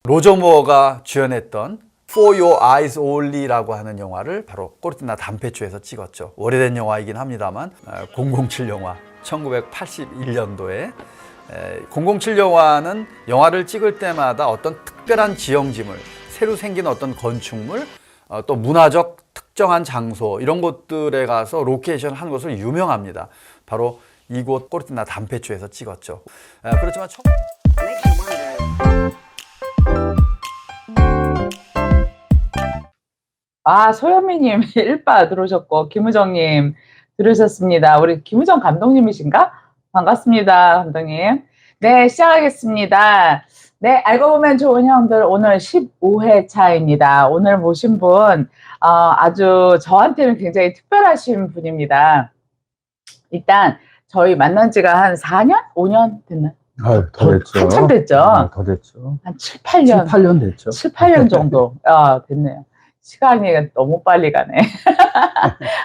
로저 무어가 주연했던 For Your Eyes Only라고 하는 영화를 바로 꼬르티나 담페추에서 찍었죠. 오래된 영화이긴 합니다만 007 영화 1981년도에 007 영화는 영화를 찍을 때마다 어떤 특별한 지형지물, 새로 생긴 어떤 건축물, 또 문화적 특정한 장소 이런 곳들에 가서 로케이션 하는 것으로 유명합니다. 바로 이곳 꼬르티나 담페추에서 찍었죠. 그렇지만 소현미님 1바 들어오셨고, 김우정님 들으셨습니다. 우리 김우정 감독님이신가? 반갑습니다, 감독님. 네, 시작하겠습니다. 네, 알고 보면 좋은 형들 오늘 15회 차입니다. 오늘 모신 분, 아주 저한테는 굉장히 특별하신 분입니다. 일단, 저희 만난 지가 한 4년? 5년 됐나요? 더 됐죠. 한참 됐죠? 더 됐죠. 한 7, 8년. 7, 8년 됐죠. 7, 8년 정도. 됐네요. 시간이 너무 빨리 가네.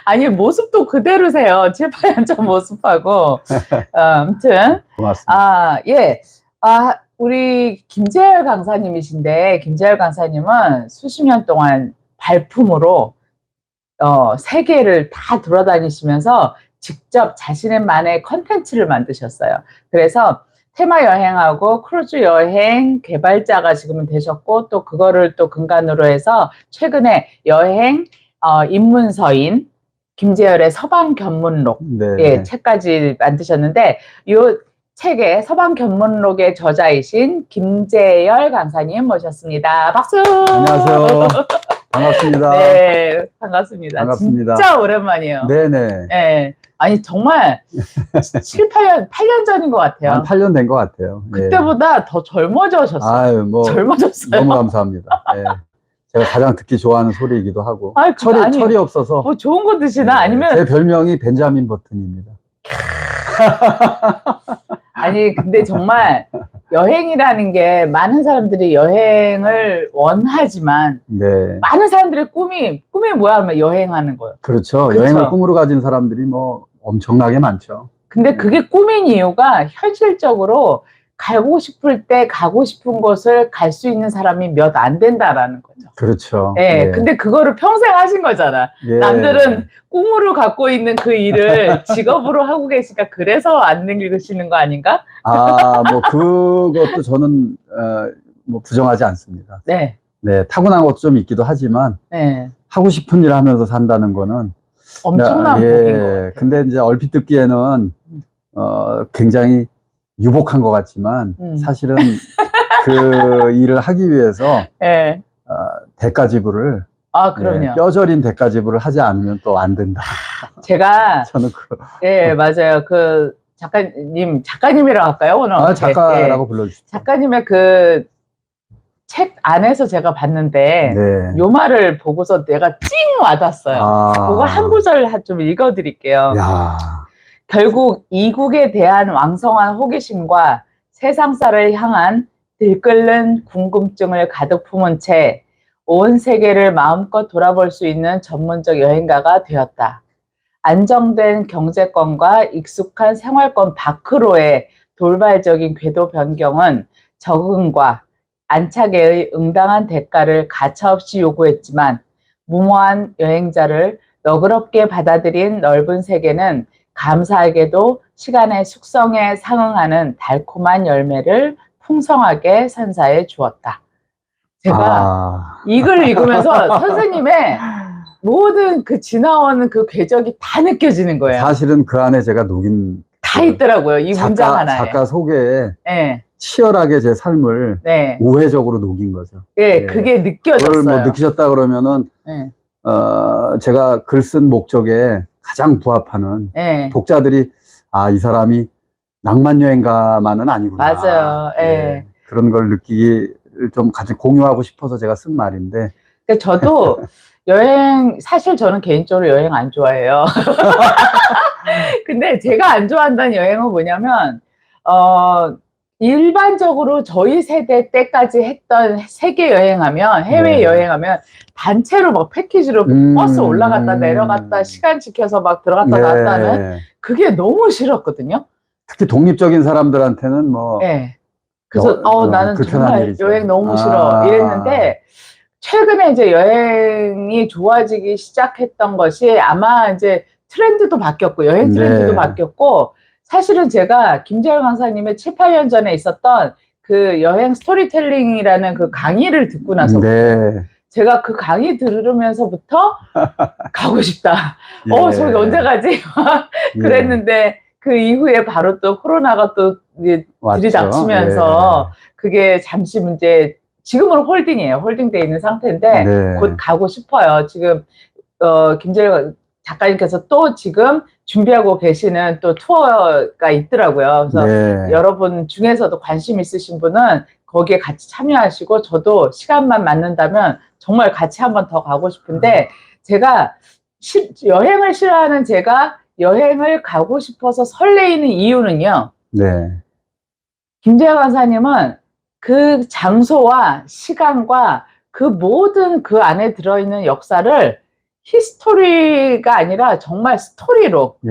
아니, 모습도 그대로세요. 7, 8년 전 모습하고. 아무튼. 고맙습니다. 예. 우리 김재열 강사님이신데, 김재열 강사님은 수십 년 동안 발품으로, 세계를 다 돌아다니시면서 직접 자신만의 컨텐츠를 만드셨어요. 그래서 테마 여행하고 크루즈 여행 개발자가 지금은 되셨고, 또 그거를 또 근간으로 해서 최근에 여행 입문서인 김재열의 서방견문록 예, 책까지 만드셨는데, 이 책의 서방견문록의 저자이신 김재열 강사님 모셨습니다. 박수! 안녕하세요. 반갑습니다. 네, 반갑습니다. 진짜 오랜만이에요. 네네. 네. 아니, 정말 7, 8년 전인 것 같아요. 한 8년 된 것 같아요. 그때보다 더 젊어졌어요. 아유, 젊어졌어요. 너무 감사합니다. 예. 제가 가장 듣기 좋아하는 소리이기도 하고. 철이 없어서. 뭐 좋은 거 드시나? 아니면. 제 별명이 벤자민 버튼입니다. 아니, 근데 정말 여행이라는 게 많은 사람들이 여행을 원하지만 네. 많은 사람들의 꿈이 뭐야 하면 여행하는 거예요. 그렇죠. 여행을 꿈으로 가진 사람들이 뭐 엄청나게 많죠. 근데 그게 꿈인 이유가 현실적으로 가고 싶을 때 가고 싶은 곳을 갈 수 있는 사람이 몇 안 된다라는 거죠. 그렇죠. 예, 근데 그거를 평생 하신 거잖아. 예. 남들은 꿈으로 갖고 있는 그 일을 직업으로 하고 계시니까 그래서 안 늙으시는 거 아닌가? 뭐 그것도 저는 뭐 부정하지 않습니다. 네. 네, 타고난 것도 좀 있기도 하지만 네. 하고 싶은 일 하면서 산다는 거는 엄청난 복인 것 같아요. 근데 이제 얼핏 듣기에는 굉장히 유복한 것 같지만 사실은 그 일을 하기 위해서 네. 대가 지불을 그럼요. 뼈저린 대가 지불을 하지 않으면 또 안 된다. 제가 저는 네, 맞아요. 그 작가님이라고 할까요? 오늘 작가라고 불러주시죠. 작가님의 그 책 안에서 제가 봤는데 요 말을 보고서 내가 찡 와닿았어요. 그거 한 구절 좀 읽어드릴게요. 야. 결국 이국에 대한 왕성한 호기심과 세상사를 향한 들끓는 궁금증을 가득 품은 채 온 세계를 마음껏 돌아볼 수 있는 전문적 여행가가 되었다. 안정된 경제권과 익숙한 생활권 밖으로의 돌발적인 궤도 변경은 적응과 안착에의 응당한 대가를 가차없이 요구했지만 무모한 여행자를 너그럽게 받아들인 넓은 세계는 감사하게도 시간의 숙성에 상응하는 달콤한 열매를 풍성하게 선사해 주었다. 제가 이걸 읽으면서 선생님의 모든 그 지나오는 그 궤적이 다 느껴지는 거예요. 사실은 그 안에 제가 녹인 다 있더라고요. 이 문장 하나에. 작가 속에 네. 치열하게 제 삶을 네. 우회적으로 녹인 거죠. 네, 그게 느껴졌어요. 그걸 뭐 느끼셨다 그러면은 네. 제가 글 쓴 목적에 가장 부합하는 독자들이 이 사람이 낭만 여행가만은 아니구나. 맞아요. 네. 그런 걸 느끼기 좀 같이 공유하고 싶어서 제가 쓴 말인데. 그러니까 저도 여행, 사실 저는 개인적으로 여행 안 좋아해요. 근데 제가 안 좋아한다는 여행은 뭐냐면, 일반적으로 저희 세대 때까지 했던 세계 여행하면, 해외 여행하면 단체로 막 패키지로 버스 올라갔다 내려갔다 시간 지켜서 막 들어갔다 나왔다 하는 그게 너무 싫었거든요. 특히 독립적인 사람들한테는 뭐 그래서 나는 불편한 정말 일이죠. 여행 너무 싫어 이랬는데 최근에 이제 여행이 좋아지기 시작했던 것이 아마 이제 트렌드도 바뀌었고 여행 트렌드도 네. 바뀌었고 사실은 제가 김재열 강사님의 7, 8년 전에 있었던 그 여행 스토리텔링이라는 그 강의를 듣고 나서 네. 제가 그 강의 들으면서부터 가고 싶다. 예. 저기 언제 가지? 예. 그랬는데 그 이후에 바로 또 코로나가 또 이제 왔죠. 들이닥치면서 그게 잠시 문제, 지금은 홀딩이에요. 홀딩돼 있는 상태인데 네. 곧 가고 싶어요. 지금 김재열 작가님께서 또 지금 준비하고 계시는 또 투어가 있더라고요. 그래서 네. 여러분 중에서도 관심 있으신 분은 거기에 같이 참여하시고 저도 시간만 맞는다면 정말 같이 한번 더 가고 싶은데 제가 여행을 싫어하는 제가 여행을 가고 싶어서 설레이는 이유는요. 네. 김재현 강사님은 그 장소와 시간과 그 모든 그 안에 들어있는 역사를 히스토리가 아니라 정말 스토리로 예.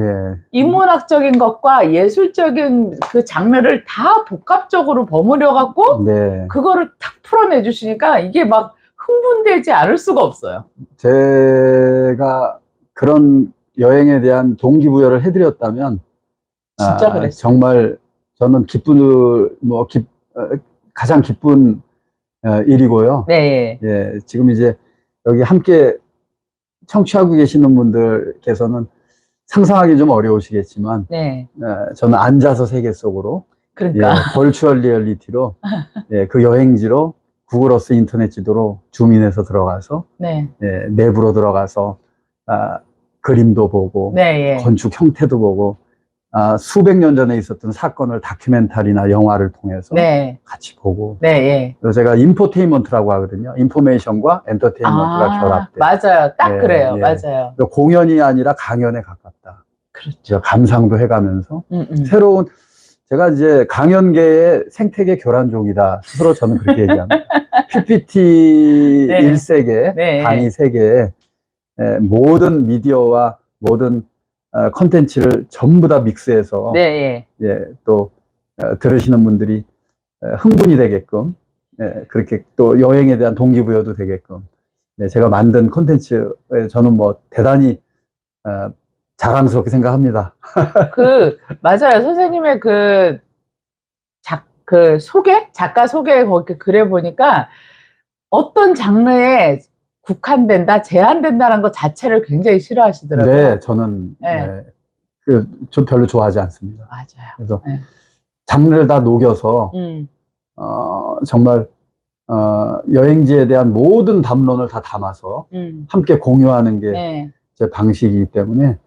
인문학적인 것과 예술적인 그 장르를 다 복합적으로 버무려 갖고 네. 그거를 탁 풀어내 주시니까 이게 막 흥분되지 않을 수가 없어요. 제가 그런 여행에 대한 동기부여를 해드렸다면, 진짜 그랬어요. 정말 저는 가장 기쁜 일이고요. 네. 예, 지금 이제 여기 함께 청취하고 계시는 분들께서는 상상하기 좀 어려우시겠지만, 네. 저는 앉아서 세계 속으로, 그러니까. 벌추얼 리얼리티로, 그 여행지로 구글 어스 인터넷 지도로 줌인해서 들어가서, 네. 내부로 들어가서, 그림도 보고, 네. 예. 건축 형태도 보고, 수백 년 전에 있었던 사건을 다큐멘터리나 영화를 통해서 네. 같이 보고. 네. 예. 그래서 제가 인포테인먼트라고 하거든요. 인포메이션과 엔터테인먼트가 결합된. 맞아요. 딱 예, 그래요. 예. 맞아요. 공연이 아니라 강연에 가깝다. 그렇죠. 제가 감상도 해가면서 새로운, 제가 이제 강연계의 생태계 교란종이다. 스스로 저는 그렇게 얘기합니다. PPT 네. 1세계, 네. 강의 세계에 모든 미디어와 모든 컨텐츠를 전부 다 믹스해서 네. 또 들으시는 분들이 흥분이 되게끔, 그렇게 또 여행에 대한 동기부여도 되게끔 제가 만든 컨텐츠에 저는 뭐 대단히 자랑스럽게 생각합니다. 맞아요. 선생님의 작가 소개 거기 글에 보니까 어떤 장르에 국한된다, 제한된다는 것 자체를 굉장히 싫어하시더라고요. 네, 저는 좀 별로 좋아하지 않습니다. 맞아요. 그래서 장르를 다 녹여서 정말 여행지에 대한 모든 담론을 다 담아서 함께 공유하는 게 제 방식이기 때문에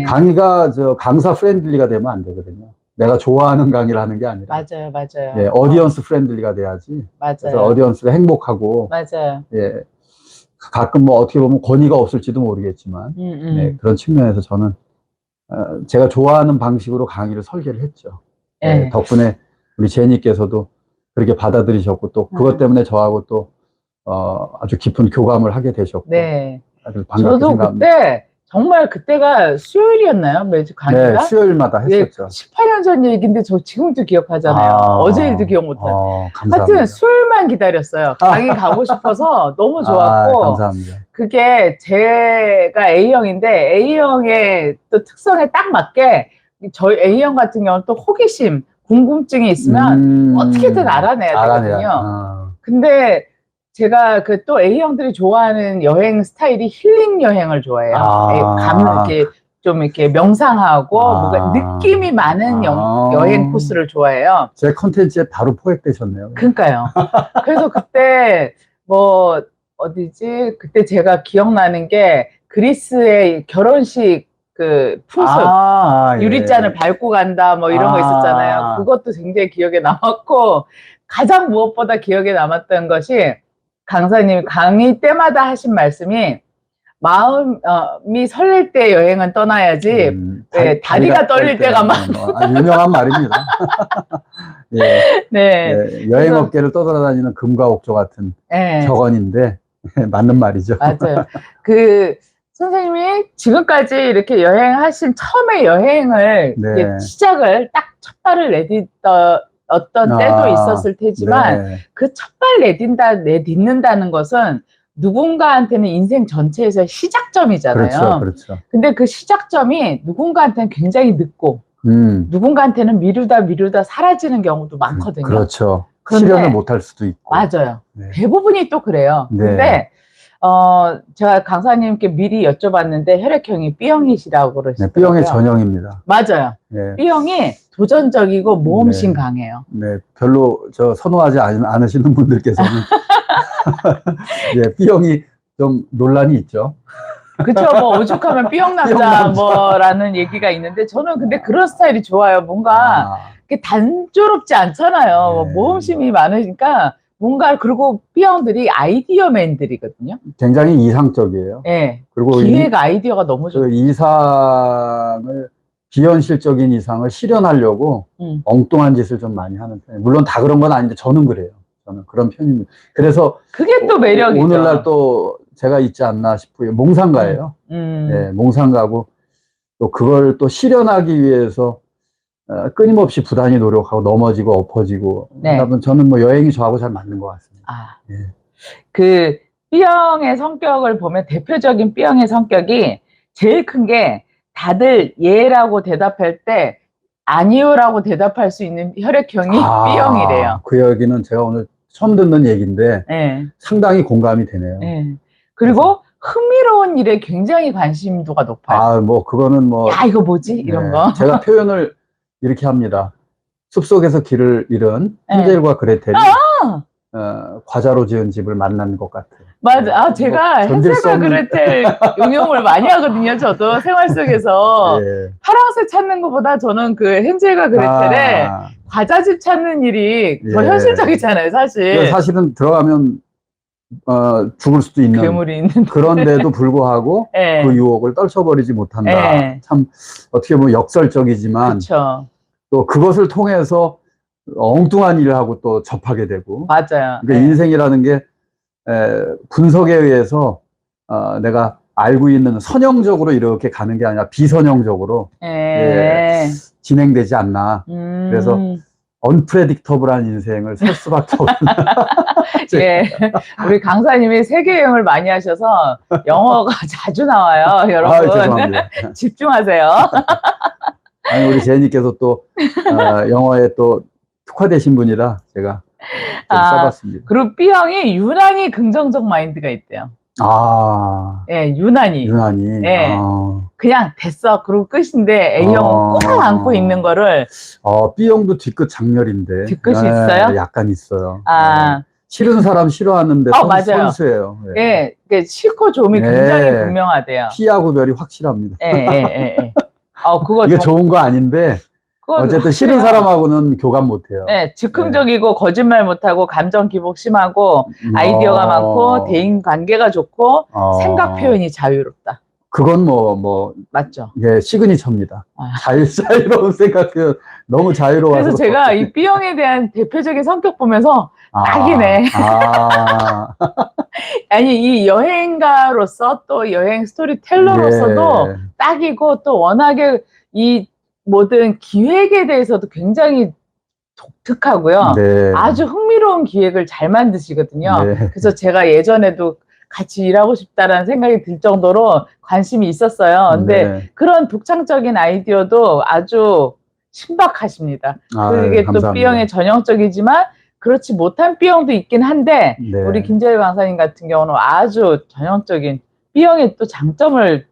강의가 강사 프렌들리가 되면 안 되거든요. 내가 좋아하는 강의를 하는 게 아니라. 맞아요. 어디언스 프렌들리가 돼야지. 맞아요. 그래서 어디언스가 행복하고. 맞아요. 가끔 뭐 어떻게 보면 권위가 없을지도 모르겠지만. 그런 측면에서 저는 제가 좋아하는 방식으로 강의를 설계를 했죠. 덕분에 우리 제니께서도 그렇게 받아들이셨고 또 그것 때문에 저하고 또 아주 깊은 교감을 하게 되셨고. 아주 반갑게 저도 생각합니다. 정말 그때가 수요일이었나요? 매주 강의가? 네, 수요일마다 했었죠. 18년 전 얘기인데 저 지금도 기억하잖아요. 어제 일도 기억 못하고. 감사합니다. 하여튼 수요일만 기다렸어요. 강의 가고 싶어서 너무 좋았고. 감사합니다. 그게 제가 A형인데 A형의 또 특성에 딱 맞게 저희 A형 같은 경우는 또 호기심, 궁금증이 있으면 어떻게든 알아내야 되거든요. 근데 제가 또 A형들이 좋아하는 여행 스타일이 힐링 여행을 좋아해요. 이렇게 명상하고 뭔가 느낌이 많은 여행 코스를 좋아해요. 제 컨텐츠에 바로 포획되셨네요. 그러니까요. 그래서 그때 그때 제가 기억나는 게 그리스의 결혼식 풍습, 유리잔을 밟고 간다 뭐 이런 거 있었잖아요. 그것도 굉장히 기억에 남았고 가장 무엇보다 기억에 남았던 것이 강사님이 강의 때마다 하신 말씀이 마음이 설렐 때 여행은 떠나야지 다리가 떨릴 때가 많아. 유명한 말입니다. 여행업계를 떠돌아다니는 금과 옥조 같은 격언인데 맞는 말이죠. 맞아요. 선생님이 지금까지 이렇게 처음에 여행을 시작을 딱 첫 발을 어떤 때도 있었을 테지만 네. 그 첫발 내딛는다는 것은 누군가한테는 인생 전체에서 시작점이잖아요. 그렇죠, 그렇죠. 근데 그 시작점이 누군가한테는 굉장히 늦고 누군가한테는 미루다 사라지는 경우도 많거든요. 그렇죠. 그런데 실현을 못할 수도 있고. 맞아요. 네. 대부분이 또 그래요. 네. 근데 제가 강사님께 미리 여쭤봤는데 혈액형이 B형이시라고 그러시더라고요. 네, B형의 전형입니다. 맞아요. 네. B형이 도전적이고 모험심 네. 강해요. 네, 별로 선호하지 않으시는 분들께서는 네, B형이 좀 논란이 있죠. 그쵸, 뭐, 오죽하면 B형 남자, 뭐라는 얘기가 있는데, 저는 근데 그런 스타일이 좋아요. 뭔가, 이렇게 단조롭지 않잖아요. 네. 모험심이 많으니까, 뭔가, 그리고 B형들이 아이디어맨들이거든요. 굉장히 이상적이에요. 네. 그리고 기획 아이디어가 너무 좋아요. 그 이상을, 비현실적인 이상을 실현하려고 엉뚱한 짓을 좀 많이 하는 편이에요. 물론 다 그런 건 아닌데, 저는 그래요. 저는 그런 편입니다. 그래서, 그게 또 매력이죠. 오늘날 또 제가 있지 않나 싶고요. 몽상가예요. 네, 몽상가고, 또 그걸 또 실현하기 위해서 끊임없이 부단히 노력하고 넘어지고 엎어지고. 네. 여러분, 저는 뭐 여행이 저하고 잘 맞는 것 같습니다. 아, 네. 그 B형의 성격을 보면 대표적인 B형의 성격이 제일 큰 게 다들 예라고 대답할 때 아니요라고 대답할 수 있는 혈액형이 B형이래요. 그 얘기는 제가 오늘 처음 듣는 얘기인데 네. 상당히 공감이 되네요. 네. 그리고 흥미로운 일에 굉장히 관심도가 높아요. 뭐 그거는 뭐 야, 이거 뭐지? 이런 네. 거. 제가 표현을 이렇게 합니다. 숲속에서 길을 잃은 네. 헨젤과 그레텔이 과자로 지은 집을 만난 것 같아요. 맞아. 제가 헨젤과 없는... 그레텔 응용을 많이 하거든요. 저도 생활 속에서. 네. 파랑새 찾는 것보다 저는 그 헨젤과 그레텔의 과자집 찾는 일이 더 현실적이잖아요, 사실. 사실은 들어가면 죽을 수도 있는 괴물이 있는 그런데도 불구하고 네. 그 유혹을 떨쳐버리지 못한다. 네. 참 어떻게 보면 역설적이지만 그쵸. 또 그것을 통해서 엉뚱한 일을 하고 또 접하게 되고. 맞아요. 그러니까 인생이라는 게 분석에 의해서 내가 알고 있는 선형적으로 이렇게 가는 게 아니라 비선형적으로 진행되지 않나. 그래서 언프레딕터블한 인생을 살 수밖에 없는. 예, 우리 강사님이 세계 여행을 많이 하셔서 영어가 자주 나와요, 여러분. 죄송합니다. 집중하세요. 아니, 우리 제니께서 또 영어에 또 특화되신 분이라 제가 좀 써봤습니다. 그리고 B형이 유난히 긍정적 마인드가 있대요. 예, 유난히. 예. 그냥 됐어. 그리고 끝인데 A형은 꼭 안고 있는 거를. B형도 뒤끝 장렬인데. 뒤끝이 있어요? 약간 있어요. 네. 싫은 사람 싫어하는데 맞아요. 선수예요. 예, 싫고 좋음이 굉장히 분명하대요. 피하 구별이 확실합니다. 그거 이게 좋은 거 아닌데 어쨌든 싫은 사람하고는 교감 못해요. 네, 즉흥적이고 거짓말 못하고 감정 기복 심하고 아이디어가 많고 대인 관계가 좋고 생각 표현이 자유롭다. 그건 뭐 맞죠? 예, 시그니처입니다. 자유로운 생각 표현 너무 자유로워서. 그래서 제가 이 B형에 대한 대표적인 성격 보면서 딱이네. 아니, 이 여행가로서 또 여행 스토리텔러로서도 딱이고 또 워낙에 이 모든 기획에 대해서도 굉장히 독특하고요. 아주 흥미로운 기획을 잘 만드시거든요. 그래서 제가 예전에도 같이 일하고 싶다라는 생각이 들 정도로 관심이 있었어요. 근데 그런 독창적인 아이디어도 아주 신박하십니다. 그게 또 감사합니다. B형의 전형적이지만 그렇지 못한 B형도 있긴 한데 우리 김재일 강사님 같은 경우는 아주 전형적인 B형의 또 장점을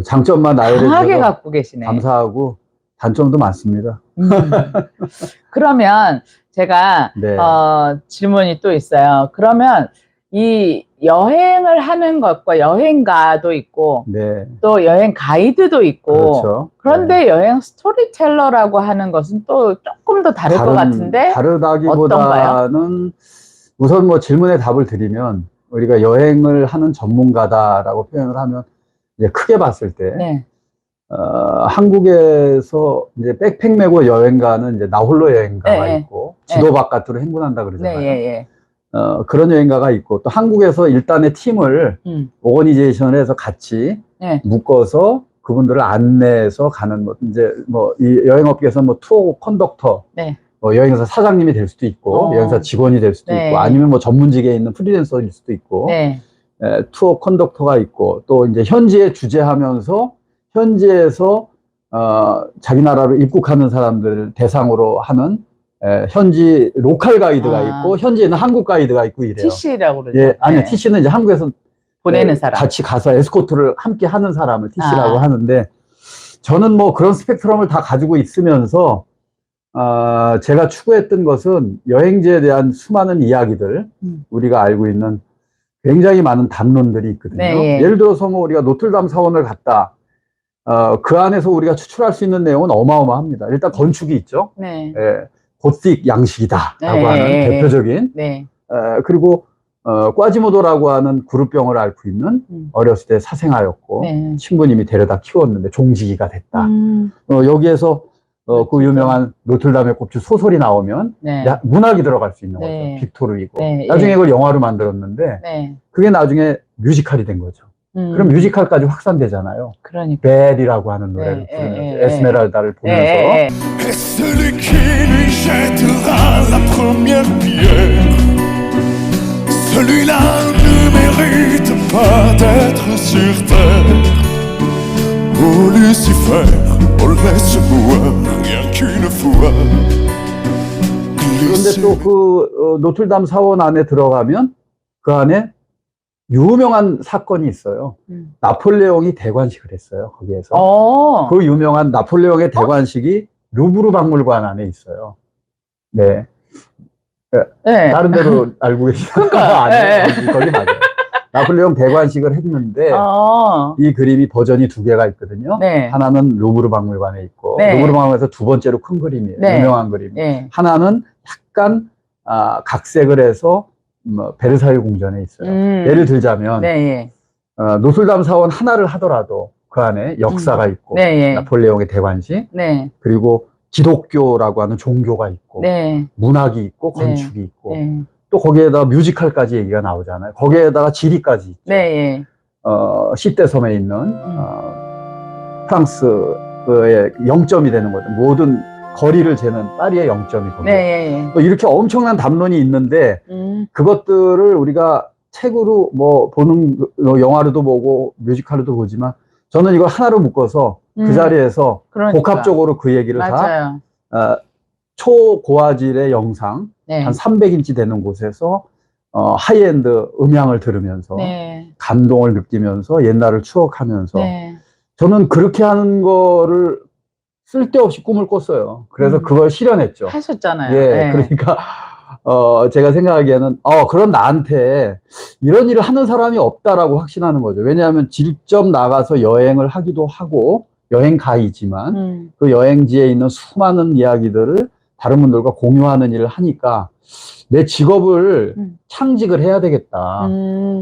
장점만 강하게 갖고 계시네. 감사하고 단점도 많습니다. 그러면 제가 질문이 또 있어요. 그러면 이 여행을 하는 것과 여행가도 있고 또 여행 가이드도 있고 그런데 여행 스토리텔러라고 하는 것은 또 조금 더 다를 것 같은데 다르다기보다는 우선 뭐 질문에 답을 드리면 우리가 여행을 하는 전문가다라고 표현을 하면 이제 크게 봤을 때 한국에서 이제 백팩 메고 여행 가는 이제 나홀로 여행가가 있고 지도 바깥으로 행군한다 그러잖아요. 그런 여행가가 있고 또 한국에서 일단의 팀을 오거니제이션을 해서 같이 묶어서 그분들을 안내해서 가는 이 여행업계에서 뭐 투어 컨덕터 여행사 사장님이 될 수도 있고, 여행사 직원이 될 수도 네. 있고, 아니면 뭐 전문직에 있는 프리랜서일 수도 있고, 네. 투어 컨덕터가 있고, 또 이제 현지에 주재하면서 현지에서 자기 나라로 입국하는 사람들 대상으로 하는 현지 로컬 가이드가 있고, 현지에는 한국 가이드가 있고 이래요. TC라고 그러죠. 예, 아니요. 네. TC는 이제 한국에서 보내는 사람. 같이 가서 에스코트를 함께 하는 사람을 TC라고 하는데, 저는 뭐 그런 스펙트럼을 다 가지고 있으면서 제가 추구했던 것은 여행지에 대한 수많은 이야기들, 우리가 알고 있는 굉장히 많은 담론들이 있거든요. 네. 예를 들어서 뭐 우리가 노틀담 사원을 갔다. 그 안에서 우리가 추출할 수 있는 내용은 어마어마합니다. 일단 건축이 있죠. 네. 고틱 양식이다라고 네. 하는 대표적인. 네. 그리고 꽈지모도라고 하는 그룹병을 앓고 있는 어렸을 때 사생아였고, 네. 친부님이 데려다 키웠는데 종지기가 됐다. 여기에서 그 유명한 노틀담의 꼽주 소설이 나오면 네. 문학이 들어갈 수 있는 네. 거죠. 빅토르이고. 네. 나중에 그걸 영화로 만들었는데 네. 그게 나중에 뮤지컬이 된 거죠. 그럼 뮤지컬까지 확산되잖아요. 그러니까. 벨이라고 하는 노래를 부르면서 에스메랄다를 보면서 Et celui qui lui jettera la première pierre, celui-là ne mérite pas d'être sur terre. Oh Lucifer, oh laisse-moi rien qu'une fois. 그런데 또 그 노틀담 사원 안에 들어가면 그 안에 유명한 사건이 있어요. 나폴레옹이 대관식을 했어요. 거기에서. 그 유명한 나폴레옹의 대관식이 루브르 박물관 안에 있어요. 네. 네. 다른 데로 알고 계시나요? 그러니까. 아니에요. 거기 맞아요. 나폴레옹 대관식을 했는데 이 그림이 버전이 두 개가 있거든요. 네. 하나는 루브르 박물관에 있고, 네. 루브르 박물관에서 두 번째로 큰 그림이에요. 네. 유명한 그림. 네. 하나는 약간 각색을 해서 베르사유 궁전에 있어요. 예를 들자면 네. 노틀담 사원 하나를 하더라도 그 안에 역사가 있고, 네. 나폴레옹의 대관식, 네. 그리고 기독교라고 하는 종교가 있고, 네. 문학이 있고, 네. 건축이 있고, 네. 또 거기에다가 뮤지컬까지 얘기가 나오잖아요. 거기에다가 지리까지 있죠. 네. 시떼섬에 있는 프랑스의 0점이 되는 거죠. 모든 거리를 재는 파리의 0점이 거기. 네. 이렇게 엄청난 담론이 있는데 그것들을 우리가 책으로 뭐 보는 영화로도 보고 뮤지컬로도 보지만 저는 이걸 하나로 묶어서 그 자리에서 그러니까. 복합적으로 그 얘기를 맞아요. 다 초고화질의 영상 네. 한 300인치 되는 곳에서 하이엔드 음향을 들으면서 네. 감동을 느끼면서 옛날을 추억하면서 네. 저는 그렇게 하는 거를 쓸데없이 꿈을 꿨어요. 그래서 그걸 실현했죠. 하셨잖아요. 예, 네. 그러니까 제가 생각하기에는 그런 나한테 이런 일을 하는 사람이 없다라고 확신하는 거죠. 왜냐하면 직접 나가서 여행을 하기도 하고 여행가이지만 그 여행지에 있는 수많은 이야기들을 다른 분들과 공유하는 일을 하니까 내 직업을 창직을 해야 되겠다.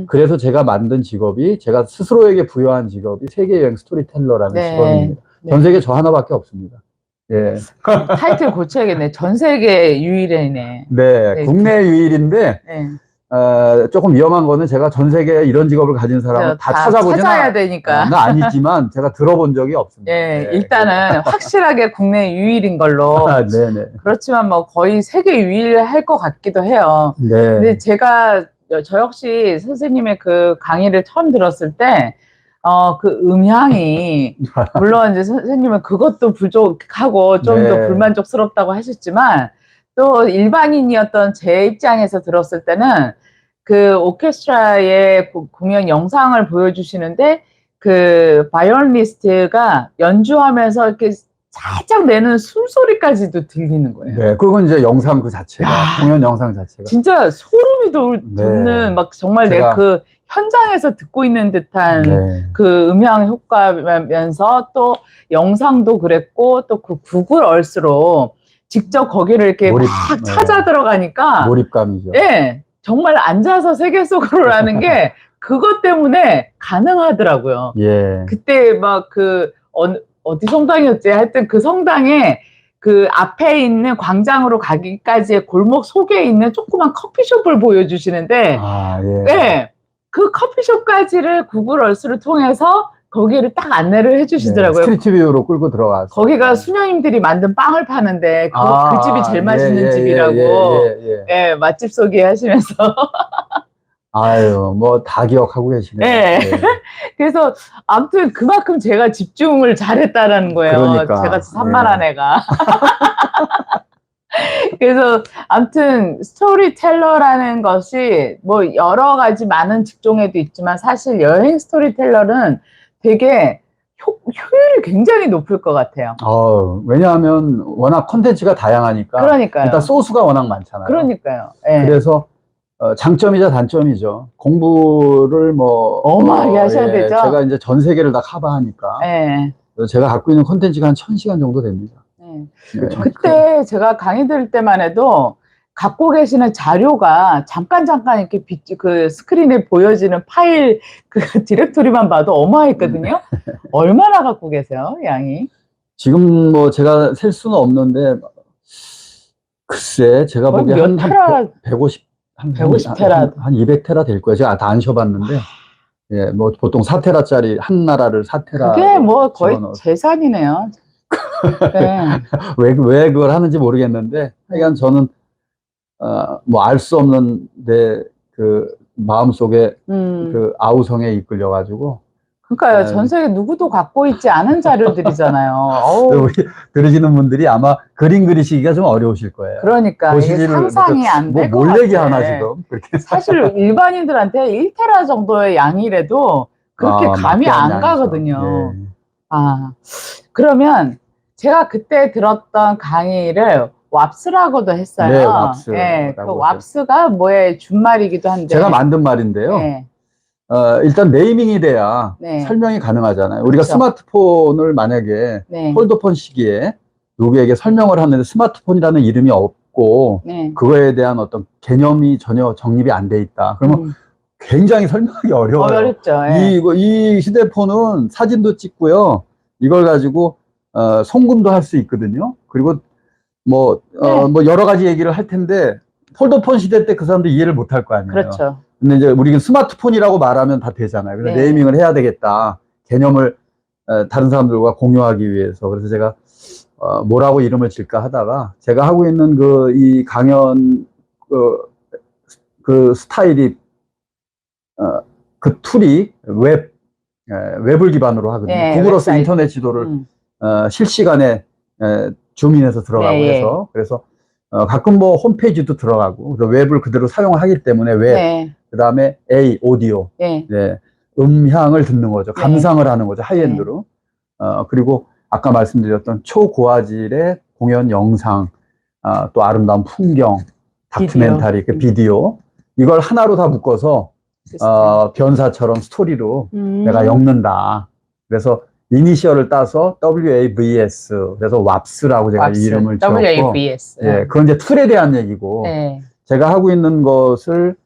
그래서 제가 만든 직업이, 제가 스스로에게 부여한 직업이 세계여행 스토리텔러라는 네. 직업입니다. 네. 전 세계 저 하나밖에 없습니다. 예. 타이틀 고쳐야겠네. 전 세계 유일이네. 네, 네. 국내 유일인데, 네. 조금 위험한 거는 제가 전 세계에 이런 직업을 가진 사람을 다 찾아보지는 찾아야 되니까. 아니지만 제가 들어본 적이 없습니다. 예, 일단은 확실하게 국내 유일인 걸로. 네네. 그렇지만 뭐 거의 세계 유일할 것 같기도 해요. 네. 근데 제가 저 역시 선생님의 그 강의를 처음 들었을 때 그 음향이 물론 이제 선생님은 그것도 부족하고 좀 더 네. 불만족스럽다고 하셨지만 또 일반인이었던 제 입장에서 들었을 때는 그 오케스트라의 공연 영상을 보여주시는데 그 바이올리니스트가 연주하면서 이렇게 살짝 내는 숨소리까지도 들리는 거예요. 네, 그건 이제 영상 그 자체가, 공연 영상 자체가. 진짜 소름이 돋는 막 정말 내가 그 현장에서 듣고 있는 듯한 그 음향 효과면서 또 영상도 그랬고 또 그 구글 얼스로 직접 거기를 이렇게 막 찾아 들어가니까 몰입감이죠. 예, 정말 앉아서 세계 속으로라는 게 그것 때문에 가능하더라고요. 예. 그때 막 그 어디 성당이었지? 하여튼 그 성당에 그 앞에 있는 광장으로 가기까지의 골목 속에 있는 조그만 커피숍을 보여주시는데, 예. 네, 그 커피숍까지를 구글 얼스를 통해서 거기를 딱 안내를 해주시더라고요. 스트리트 뷰로 끌고 들어가서. 거기가 수녀님들이 만든 빵을 파는데 그 집이 제일 맛있는 예, 집이라고 예. 예, 맛집 소개하시면서 아유, 뭐 다 기억하고 계시네요. 네. 그래서 아무튼 그만큼 제가 집중을 잘했다라는 거예요. 그러니까. 제가 산만한 애가. 그래서 아무튼 스토리텔러라는 것이 뭐 여러 가지 많은 직종에도 있지만 사실 여행 스토리텔러는 되게 효율이 굉장히 높을 것 같아요. 왜냐하면 워낙 콘텐츠가 다양하니까. 그러니까요. 일단 소스가 워낙 많잖아요. 그러니까요. 예. 그래서 장점이자 단점이죠. 공부를 뭐 어마하게 하셔야 되죠. 제가 이제 전 세계를 다 커버하니까. 예. 그래서 제가 갖고 있는 콘텐츠가 한 1000시간 정도 됩니다. 네. 네. 그때 제가 강의 들을 때만 해도 갖고 계시는 자료가 잠깐 이렇게 그 스크린에 보여지는 파일 그 디렉토리만 봐도 어마했거든요. 얼마나 갖고 계세요, 양이? 지금 뭐 제가 셀 수는 없는데 글쎄 제가 거의 보기에 몇 한 테라? 150 테라. 한 200테라 될 거예요. 제가 다 안 쳐봤는데 예, 뭐 보통 4테라짜리 한 나라를 4테라 그게 뭐 거의 집어넣어서. 재산이네요. 네. 왜 그걸 하는지 모르겠는데 하여간 저는 뭐 알 수 없는 내 그 마음속에 그 아우성에 이끌려 가지고 그러니까요. 전 세계 누구도 갖고 있지 않은 자료들이잖아요. 우리 들으시는 분들이 아마 그림 그리시기가 좀 어려우실 거예요. 그러니까 이게 상상이 안 될 것 뭘 같아. 얘기하나 지금 그렇게. 사실 일반인들한테 1테라 정도의 양이라도 그렇게 감이 막대한 안 양이죠. 가거든요. 예. 그러면 제가 그때 들었던 강의를 왑스라고도 했어요. 네, 왑스라고 예, 그 했죠. 왑스가 뭐의 준말이기도 한데. 제가 만든 말인데요. 네. 일단 네이밍이 돼야 네. 설명이 가능하잖아요. 우리가 그렇죠. 스마트폰을 만약에 네. 폴더폰 시기에 누구에게 설명을 하는데 스마트폰이라는 이름이 없고 네. 그거에 대한 어떤 개념이 전혀 정립이 안 돼 있다. 그러면 굉장히 설명하기 어려워요. 어렵죠. 예. 이 휴대폰은 사진도 찍고요. 이걸 가지고 송금도 할 수 있거든요. 그리고 뭐 여러 가지 얘기를 할 텐데 폴더폰 시대 때 그 사람들 이해를 못 할 거 아니에요. 그렇죠. 근데 이제 우리가 스마트폰이라고 말하면 다 되잖아요. 그래서 네. 네이밍을 해야 되겠다. 개념을 다른 사람들과 공유하기 위해서. 그래서 제가 뭐라고 이름을 질까 하다가 제가 하고 있는 이 강연 그 스타일이 그 툴이 웹을 기반으로 하거든요. 네, 구글어스 웹사이트. 인터넷 지도를 실시간에 줌인해서 들어가고 네. 해서 그래서 가끔 뭐 홈페이지도 들어가고 그래서 웹을 그대로 사용하기 때문에 웹 네. 그다음에 오디오 네. 네, 음향을 듣는 거죠. 네. 감상을 하는 거죠. 하이엔드로. 그리고 아까 말씀드렸던 초고화질의 공연 영상, 또 아름다운 풍경, 다큐멘터리, 그 비디오 이걸 하나로 다 묶어서 변사처럼 스토리로 내가 엮는다. 그래서 이니셜을 따서 WAVS 그래서 왑스라고 제가 왑스. 이름을 지었고 WAVS. 예, 그건 이제 툴에 대한 얘기고 네. 제가 하고 있는 것을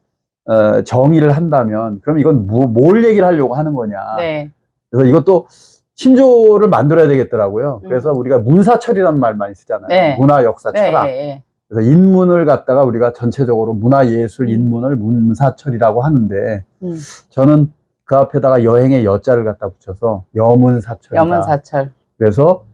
정의를 한다면 그럼 이건 뭘 얘기를 하려고 하는 거냐. 네. 그래서 이것도 신조어를 만들어야 되겠더라고요. 그래서 우리가 문사철이라는 말 많이 쓰잖아요. 네. 문화, 역사, 철학. 네. 그래서 인문을 갖다가 우리가 전체적으로 문화, 예술, 인문을 문사철이라고 하는데 저는 그 앞에다가 여행의 여자를 갖다 붙여서 여문사철이다. 여문사철. 그래서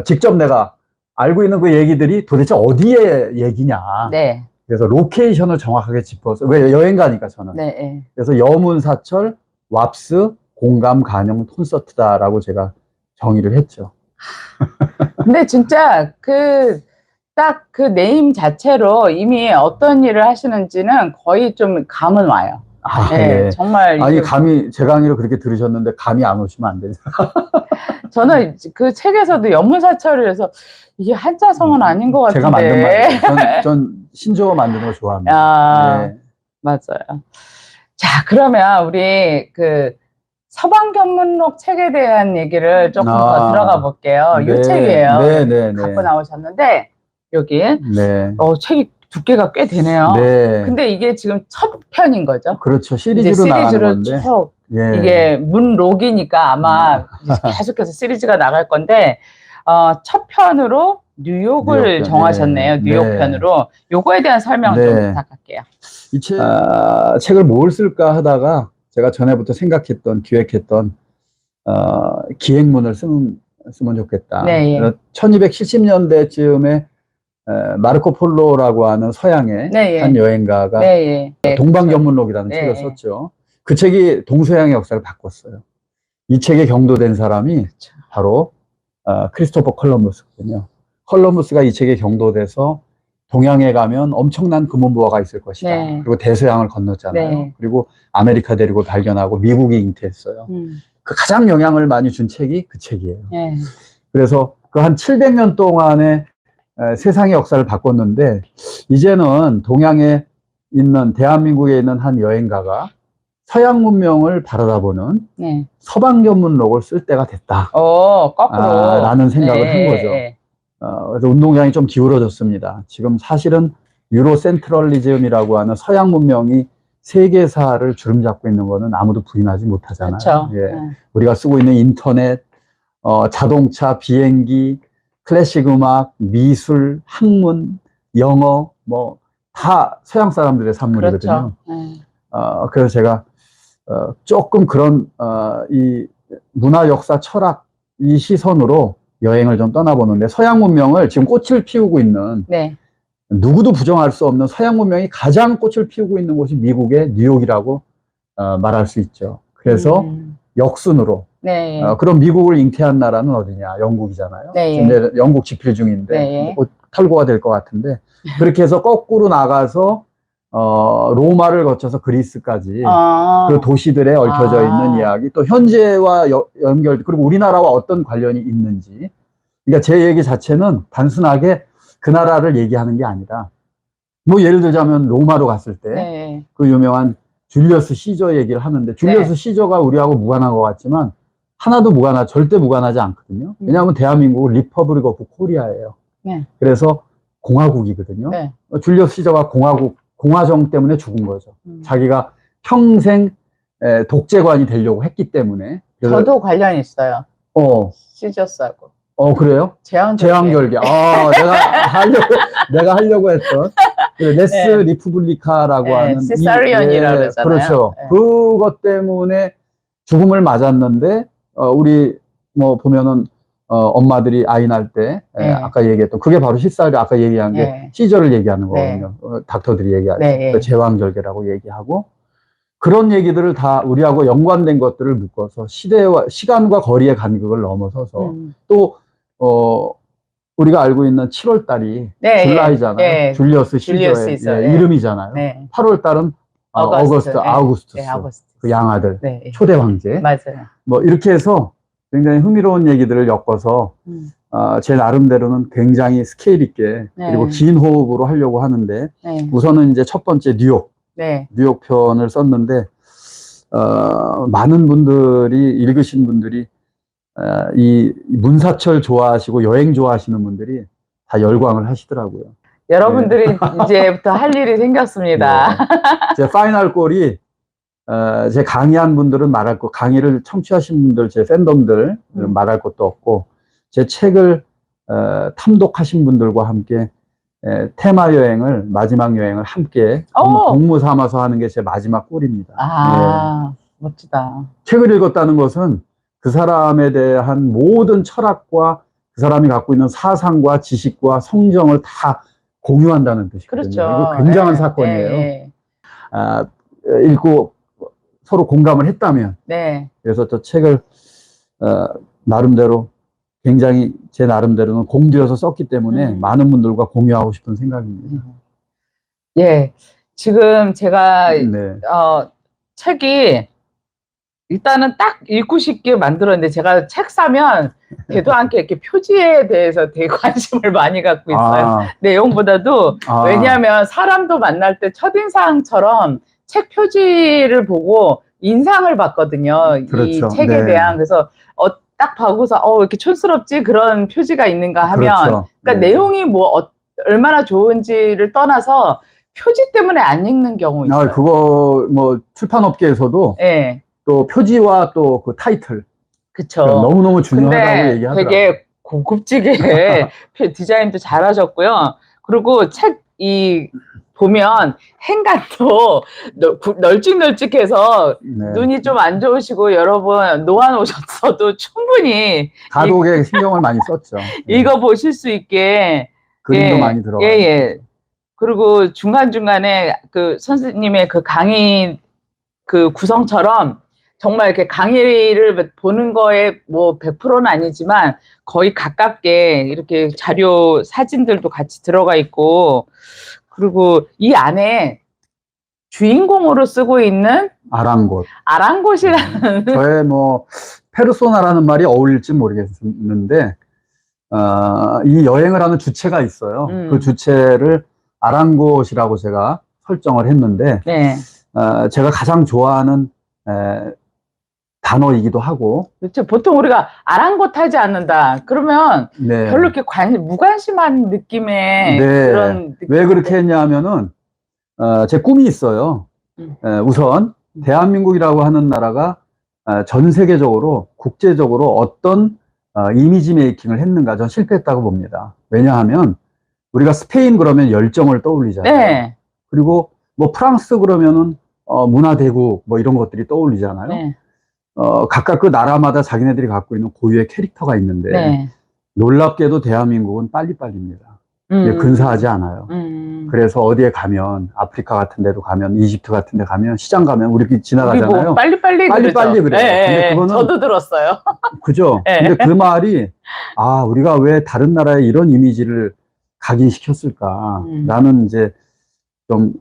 직접 내가 알고 있는 그 얘기들이 도대체 어디의 얘기냐. 네. 그래서 로케이션을 정확하게 짚어서 왜 여행 가니까 저는. 네. 그래서 여문사철, 왑스, 공감, 간영, 콘서트다라고 제가 정의를 했죠. 근데 진짜 딱 그 네임 자체로 이미 어떤 일을 하시는지는 거의 좀 감은 와요. 네, 예. 정말. 아니, 제 강의를 그렇게 들으셨는데 감이 안 오시면 안 되죠. 저는 그 책에서도 연문사철이라서 이게 한자성은 아닌 것 같은데. 제가 만든 말, 전 신조어 만드는 거 좋아합니다. 네. 맞아요. 자, 그러면 우리 서방견문록 책에 대한 얘기를 조금 더 들어가 볼게요. 이 책이에요. 네. 갖고 나오셨는데, 여기. 네. 책이 두께가 꽤 되네요. 네. 근데 이게 지금 첫 편인 거죠? 그렇죠. 시리즈로 나가는 건데. 쭉 예. 이게 문록이니까 아마 계속해서 시리즈가 나갈 건데, 첫 편으로 뉴욕을 뉴욕 편, 정하셨네요. 네. 뉴욕 네. 편으로. 요거에 대한 설명 좀 네. 부탁할게요. 이 책을 뭘 쓸까 하다가 제가 전에부터 생각했던, 기획했던 기행문을 쓰면 좋겠다. 네, 예. 1270년대쯤에 마르코 폴로라고 하는 서양의 네, 예. 한 여행가가 네, 예. 동방견문록이라는 네, 책을 예. 썼죠. 그 책이 동서양의 역사를 바꿨어요. 이 책에 경도된 사람이 그쵸. 바로 크리스토퍼 콜럼버스거든요. 콜럼버스가 이 책에 경도돼서 동양에 가면 엄청난 금은보화가 있을 것이다. 네. 그리고 대서양을 건넜잖아요. 네. 그리고 아메리카 대륙을 발견하고 미국이 잉태했어요. 그 가장 영향을 많이 준 책이 그 책이에요. 네. 그래서 그 한 700년 동안의 세상의 역사를 바꿨는데, 이제는 동양에 있는, 대한민국에 있는 한 여행가가 서양 문명을 바라다보는 네. 서방견문록을 쓸 때가 됐다. 거꾸로. 라는 생각을 네, 한 거죠. 네. 그래서 운동장이 좀 기울어졌습니다. 지금 사실은 유로센트럴리즘이라고 하는 서양 문명이 세계사를 주름잡고 있는 거는 아무도 부인하지 못하잖아요. 그렇죠. 예. 네. 우리가 쓰고 있는 인터넷, 자동차, 비행기, 클래식 음악, 미술, 학문, 영어, 뭐, 다 서양 사람들의 산물이거든요. 그렇죠. 네. 그래서 제가, 조금 그런, 이 문화, 역사, 철학, 이 시선으로 여행을 좀 떠나보는데, 서양 문명을 지금 꽃을 피우고 있는, 네. 누구도 부정할 수 없는 서양 문명이 가장 꽃을 피우고 있는 곳이 미국의 뉴욕이라고 말할 수 있죠. 그래서 역순으로, 네. 그럼 미국을 잉태한 나라는 어디냐? 영국이잖아요. 네. 지금 이제 영국 집필 중인데 네. 곧 탈고가 될 것 같은데, 그렇게 해서 거꾸로 나가서 로마를 거쳐서 그리스까지 그 도시들에 얽혀져 있는 이야기, 또 현재와 연결, 그리고 우리나라와 어떤 관련이 있는지. 그러니까 제 얘기 자체는 단순하게 그 나라를 얘기하는 게 아니라, 뭐 예를 들자면 로마로 갔을 때 네. 그 유명한 줄리어스 시저 얘기를 하는데, 줄리어스 네. 시저가 우리하고 무관한 것 같지만 하나도 절대 무관하지 않거든요. 왜냐하면 대한민국은 리퍼블릭 오브 코리아예요. 네. 그래서 공화국이거든요. 네. 줄리어스 시저가 공화정 때문에 죽은 거죠. 자기가 평생 독재관이 되려고 했기 때문에. 저도 관련이 있어요. 시저스하고. 그래요? 제왕절개. 내가 하려고 했던. 레스 네. 리푸블리카라고 네, 하는. 시사리언이라고 그러잖아요. 그렇죠. 네. 그것 때문에 죽음을 맞았는데, 우리, 뭐, 보면은, 엄마들이 아이 낳을 때, 네. 아까 얘기했던, 그게 바로 실사를 아까 얘기한 게 네. 시저를 얘기하는 네. 거거든요. 닥터들이 얘기하죠. 네. 제왕절개라고 얘기하고, 그런 얘기들을 다 우리하고 연관된 것들을 묶어서 시간과 거리의 간극을 넘어서서 또, 우리가 알고 있는 7월 달이 네. 줄라이잖아요. 네. 줄리어스 시저의 네. 이름이잖아요. 네. 8월 달은 아우구스투스. 네, 아우구스투스. 그 양아들. 네. 초대 황제. 맞아요. 뭐 이렇게 해서 굉장히 흥미로운 얘기들을 엮어서 제 나름대로는 굉장히 스케일 있게, 네. 그리고 긴 호흡으로 하려고 하는데, 네. 우선은 이제 첫 번째 뉴욕 편을 썼는데, 많은 분들이, 읽으신 분들이, 이 문사철 좋아하시고 여행 좋아하시는 분들이 다 열광을 하시더라고요. 여러분들이 이제부터 할 일이 생겼습니다. 네. 제 파이널 골이, 제 강의한 분들은 강의를 청취하신 분들, 제 팬덤들 말할 것도 없고, 제 책을 탐독하신 분들과 함께 테마 여행을, 마지막 여행을 함께 공무 삼아서 하는 게 제 마지막 골입니다. 멋지다. 책을 읽었다는 것은 그 사람에 대한 모든 철학과 그 사람이 갖고 있는 사상과 지식과 성정을 다 공유한다는 뜻이거든요. 그렇죠. 이거 굉장한 사건이에요. 읽고 서로 공감을 했다면. 그래서 저 책을 나름대로 굉장히 제 나름대로는 공들여서 썼기 때문에 많은 분들과 공유하고 싶은 생각입니다. 예, 지금 제가 네. 책이 일단은 딱 읽고 싶게 만들었는데, 제가 책 사면 되도 않게 이렇게 표지에 대해서 되게 관심을 많이 갖고 있어요. 내용보다도. 왜냐하면 사람도 만날 때 첫인상처럼 책 표지를 보고 인상을 받거든요. 그렇죠. 이 책에 대한. 그래서 딱 보고서 이렇게 촌스럽지, 그런 표지가 있는가 하면, 그렇죠. 그러니까 내용이 뭐 얼마나 좋은지를 떠나서 표지 때문에 안 읽는 경우 있어요. 그거 뭐 출판업계에서도 또 표지와 또 그 타이틀, 그쵸. 너무너무 중요하다고 근데 얘기하더라고요. 되게 고급지게 디자인도 잘하셨고요. 그리고 책 보면 행간도 널찍널찍해서 네. 눈이 좀 안 좋으시고 여러분 놓아놓으셨어도 충분히 가독에 신경을 많이 썼죠. 읽어보실 수 있게 그림도 예, 많이 들어가요. 예. 그리고 중간중간에 그 선생님의 그 강의 그 구성처럼 정말 이렇게 강의를 보는 거에 뭐 100%는 아니지만 거의 가깝게 이렇게 자료 사진들도 같이 들어가 있고, 그리고 이 안에 주인공으로 쓰고 있는 아랑곳. 아랑곳이라는 저의 뭐 페르소나라는 말이 어울릴지 모르겠는데 이 여행을 하는 주체가 있어요. 그 주체를 아랑곳이라고 제가 설정을 했는데 네. 제가 가장 좋아하는 단어이기도 하고. 그렇죠. 보통 우리가 아랑곳하지 않는다 그러면 네. 별로 이렇게 무관심한 느낌의 네. 그런 느낌. 왜 그렇게 했냐면은 제 꿈이 있어요. 우선 대한민국이라고 하는 나라가 전 세계적으로 국제적으로 어떤 이미지 메이킹을 했는가, 전 실패했다고 봅니다. 왜냐하면 우리가 스페인 그러면 열정을 떠올리잖아요. 네. 그리고 뭐 프랑스 그러면은 문화대국 뭐 이런 것들이 떠올리잖아요. 네. 각각 그 나라마다 자기네들이 갖고 있는 고유의 캐릭터가 있는데 네. 놀랍게도 대한민국은 빨리빨리입니다. 근사하지 않아요. 그래서 어디에 가면, 아프리카 같은 데도 가면, 이집트 같은 데 가면, 시장 가면 우리 지나가잖아요. 뭐 빨리빨리 빨리빨리 그래요. 네, 근데 그거는 저도 들었어요. 그죠? 네. 근데 그 말이 우리가 왜 다른 나라에 이런 이미지를 각인시켰을까? 라는 이제 좀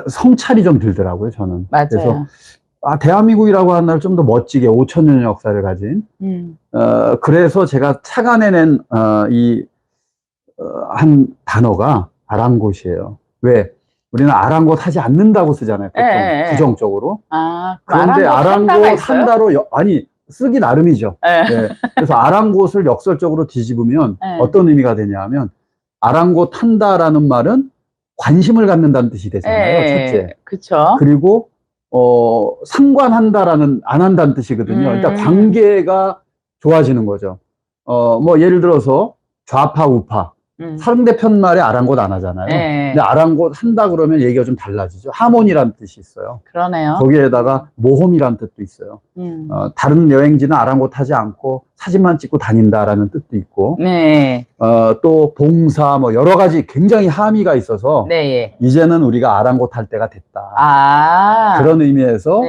성찰이 좀 들더라고요, 저는. 맞아요. 그래서 대한민국이라고 하는 나라를 좀 더 멋지게 5,000년 역사를 가진 그래서 제가 착안해낸 한 단어가 아랑곳이에요. 왜? 우리는 아랑곳 하지 않는다고 쓰잖아요. 보통 부정적으로. 그런데 아랑곳 한다로 아니 쓰기 나름이죠. 네. 그래서 아랑곳을 역설적으로 뒤집으면 어떤 의미가 되냐면 아랑곳 한다라는 말은 관심을 갖는다는 뜻이 되잖아요. 첫째. 그렇죠. 그리고 상관한다라는 안 한다는 뜻이거든요. 일단 관계가 좋아지는 거죠. 뭐 예를 들어서 좌파 우파 상대편 말에 아랑곳 안 하잖아요. 근데 아랑곳 한다 그러면 얘기가 좀 달라지죠. 하모니라는 뜻이 있어요. 그러네요. 거기에다가 모험이라는 뜻도 있어요. 다른 여행지는 아랑곳 하지 않고 사진만 찍고 다닌다라는 뜻도 있고, 또 봉사 뭐 여러 가지 굉장히 함의가 있어서 이제는 우리가 아랑곳 할 때가 됐다. 그런 의미에서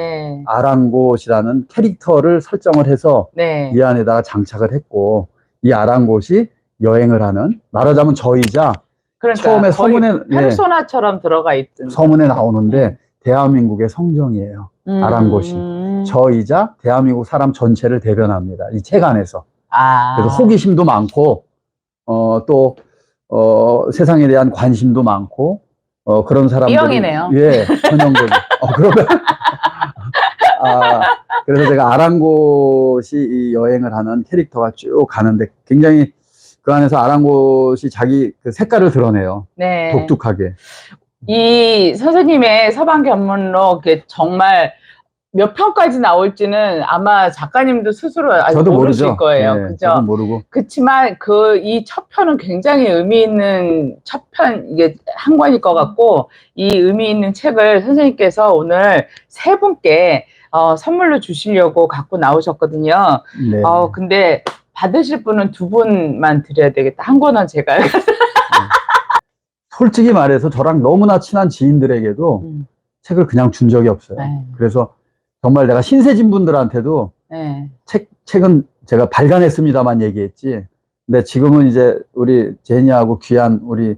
아랑곳이라는 캐릭터를 설정을 해서 이 안에다가 장착을 했고, 이 아랑곳이 여행을 하는, 말하자면 저이자 그러니까 처음에 서문에 페르소나처럼 들어가 있던 서문에 나오는데 대한민국의 성정이에요. 아랑곳이 저이자 대한민국 사람 전체를 대변합니다. 이 책 안에서. 그래서 호기심도 많고 또 세상에 대한 관심도 많고 그런 사람들이 B형이네요. 전형적인. 그러면 그래서 제가 아랑곳이 이 여행을 하는 캐릭터가 쭉 가는데 굉장히 그 안에서 아랑곳이 자기 그 색깔을 드러내요. 독특하게. 이 선생님의 서방견문록 정말 몇 편까지 나올지는 아마 작가님도 스스로 아직 모르실 거예요. 그죠? 저도 모르고. 그렇지만 이 첫 편은 굉장히 의미 있는 첫 편, 이게 한 권일 것 같고, 이 의미 있는 책을 선생님께서 오늘 세 분께 선물로 주시려고 갖고 나오셨거든요. 근데 받으실 분은 두 분만 드려야 되겠다. 한 권은 제가. 솔직히 말해서 저랑 너무나 친한 지인들에게도 책을 그냥 준 적이 없어요. 그래서 정말 내가 신세진 분들한테도 책은 제가 발간했습니다만 얘기했지. 근데 지금은 이제 우리 제니하고 귀한 우리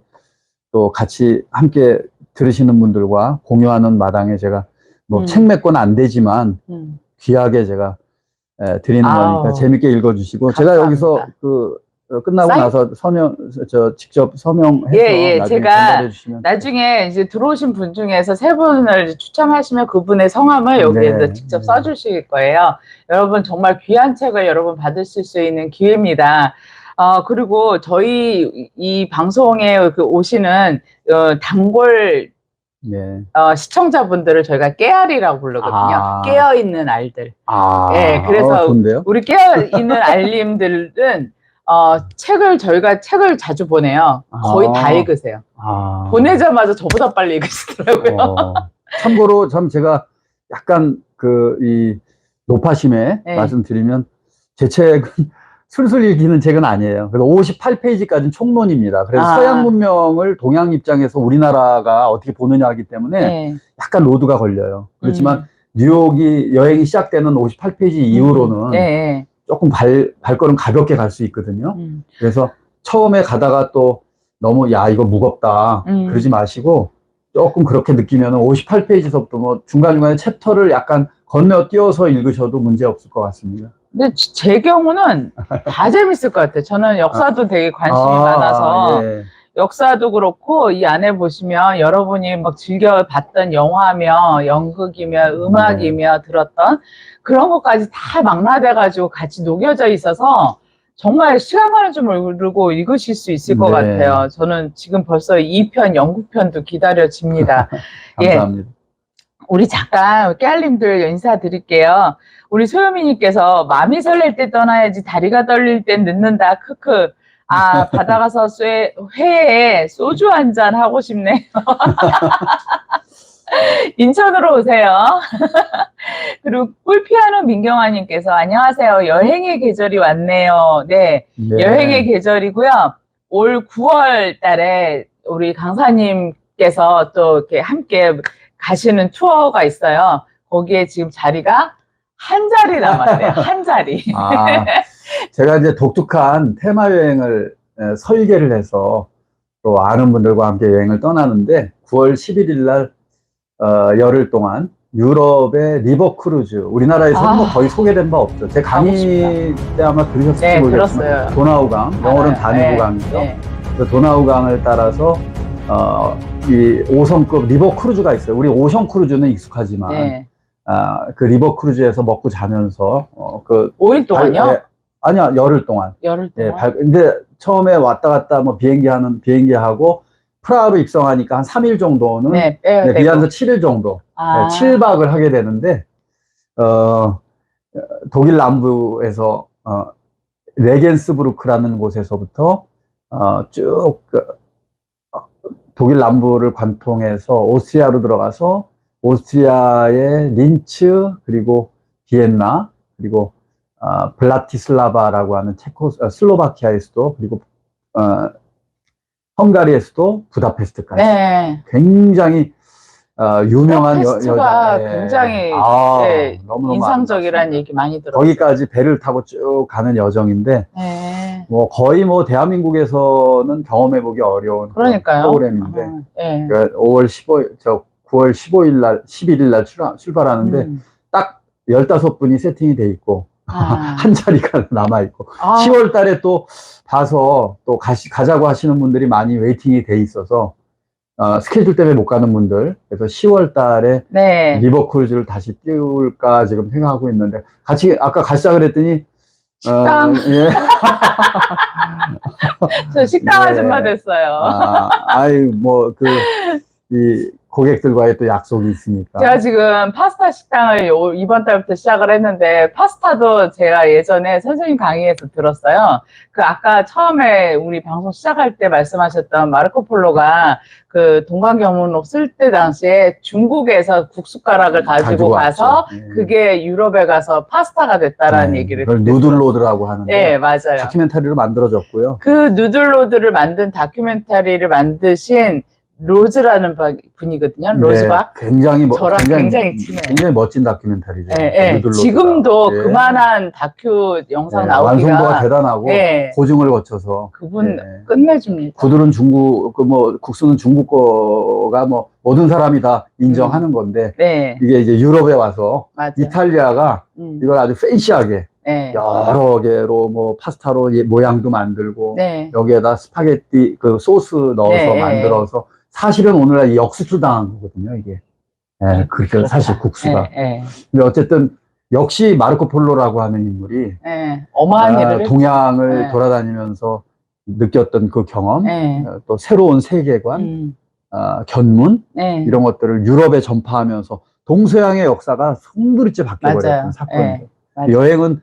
또 같이 함께 들으시는 분들과 공유하는 마당에 제가 뭐 책 몇 권 안 되지만 귀하게 제가 드리는 거니까 재밌게 읽어주시고, 감사합니다. 제가 여기서 끝나고 나서 직접 서명해서 제가 나중에 이제 들어오신 분 중에서 세 분을 추첨하시면 그분의 성함을 여기에다 직접 써주실 거예요. 여러분 정말 귀한 책을 여러분 받으실 수 있는 기회입니다. 그리고 저희 이 방송에 오시는 단골 시청자분들을 저희가 깨알이라고 부르거든요. 깨어있는 알들. 그래서 좋은데요? 우리 깨어있는 알림들은 저희가 책을 자주 보내요. 거의 다 읽으세요. 보내자마자 저보다 빨리 읽으시더라고요. 참고로 참 제가 약간 이 노파심에 네. 말씀드리면 제 책은 술술 읽히는 책은 아니에요. 그래서 58페이지까지는 총론입니다. 그래서 서양 문명을 동양 입장에서 우리나라가 어떻게 보느냐 하기 때문에 네. 약간 로드가 걸려요. 그렇지만 뉴욕이 여행이 시작되는 58페이지 이후로는 네. 조금 발걸음 가볍게 갈 수 있거든요. 그래서 처음에 가다가 또 너무 야 이거 무겁다 그러지 마시고 조금 그렇게 느끼면 58페이지서부터 뭐 중간중간에 챕터를 약간 건너뛰어서 읽으셔도 문제 없을 것 같습니다. 근데 제 경우는 다 재밌을 것 같아요. 저는 역사도 되게 관심이 많아서 예. 역사도 그렇고 이 안에 보시면 여러분이 막 즐겨 봤던 영화며 연극이며 음악이며 들었던 그런 것까지 다 망라돼 가지고 같이 녹여져 있어서 정말 시간 가는 줄 모르고 읽으실 수 있을 것 같아요. 저는 지금 벌써 2편 영국편도 기다려집니다. 감사합니다. 우리 잠깐 깨알님들 인사드릴게요. 우리 소유미님께서 마음이 설렐 때 떠나야지 다리가 떨릴 땐 늦는다. 크크. 바다 가서 회에 소주 한 잔 하고 싶네요. 인천으로 오세요. 그리고 꿀피아노 민경아님께서 안녕하세요. 여행의 계절이 왔네요. 네, 여행의 계절이고요. 올 9월 달에 우리 강사님께서 또 이렇게 함께 가시는 투어가 있어요. 거기에 지금 자리가 한 자리 남았대요. 한 자리. 제가 이제 독특한 테마 여행을 설계를 해서 또 아는 분들과 함께 여행을 떠나는데 9월 11일 날 열흘 동안 유럽의 리버 크루즈, 우리나라에서는 뭐 거의 소개된 바 없죠. 제 강의 때 아마 들으셨을지 모르겠지만 들었어요. 도나우강, 영어로는 다뉴브강이죠. 그 도나우강을 따라서 이 5성급 리버 크루즈가 있어요. 우리 오션 크루즈는 익숙하지만 그 리버 크루즈에서 먹고 자면서 5일 동안요? 아니야, 열흘 동안. 열흘 동안. 근데 처음에 왔다 갔다 뭐 비행기하고 프라하로 입성하니까 한 3일 정도는 비행해서 7일 정도 7박을 하게 되는데 독일 남부에서 레겐스부르크라는 곳에서부터 쭉 독일 남부를 관통해서 오스트리아로 들어가서 오스트리아의 린츠 그리고 비엔나 그리고 블라티슬라바라고 하는 슬로바키아의 수도 그리고 헝가리의 수도 부다페스트까지 굉장히 유명한 부다페스트가 굉장히 너무너무 인상적이라는 얘기 많이 들었어요. 거기까지 배를 타고 쭉 가는 여정인데 뭐 거의 뭐 대한민국에서는 경험해보기 어려운 프로그램인데 9월 15일 날 11일 날 출발하는데 딱 15분이 세팅이 돼 있고 한 자리가 남아있고 10월 달에 또 봐서 또 가자고 하시는 분들이 많이 웨이팅이 돼 있어서 스케줄 때문에 못 가는 분들 그래서 10월 달에 리버 크루즈를 다시 띄울까 지금 생각하고 있는데 아까 가시자 그랬더니 식당 저 식당 아줌마 됐어요. 이 고객들과의 또 약속이 있으니까. 제가 지금 파스타 식당을 이번 달부터 시작을 했는데 파스타도 제가 예전에 선생님 강의에서 들었어요. 아까 처음에 우리 방송 시작할 때 말씀하셨던 마르코 폴로가 그 동방경문록 쓸 때 당시에 중국에서 국숫가락을 가지고 가서 그게 유럽에 가서 파스타가 됐다라는 얘기를 그걸 누들로드라고 하는데 맞아요. 다큐멘터리로 만들어졌고요. 그 누들로드를 만든 다큐멘터리를 만드신 로즈라는 분이거든요. 로즈박. 저랑 굉장히 친해요. 굉장히 멋진 다큐멘터리죠. 지금도 그만한 다큐 영상 나오기가 완성도가 대단하고 고증을 거쳐서 그분 끝내줍니다. 구들은 국수는 중국 거가 뭐 모든 사람이 다 인정하는 건데 이게 이제 유럽에 와서 이탈리아가 이걸 아주 팬시하게 여러 개로 뭐 파스타로 모양도 만들고 여기에다 스파게티 소스 넣어서 만들어서 사실은 오늘날 역수출 당한 거거든요, 이게. 그렇게 사실 국수가. 근데 어쨌든 역시 마르코 폴로라고 하는 인물이 어마한 일을 동양을 돌아다니면서 느꼈던 그 경험, 또 새로운 세계관, 견문 이런 것들을 유럽에 전파하면서 동서양의 역사가 송두리째 바뀌어버렸던 사건이죠. 여행은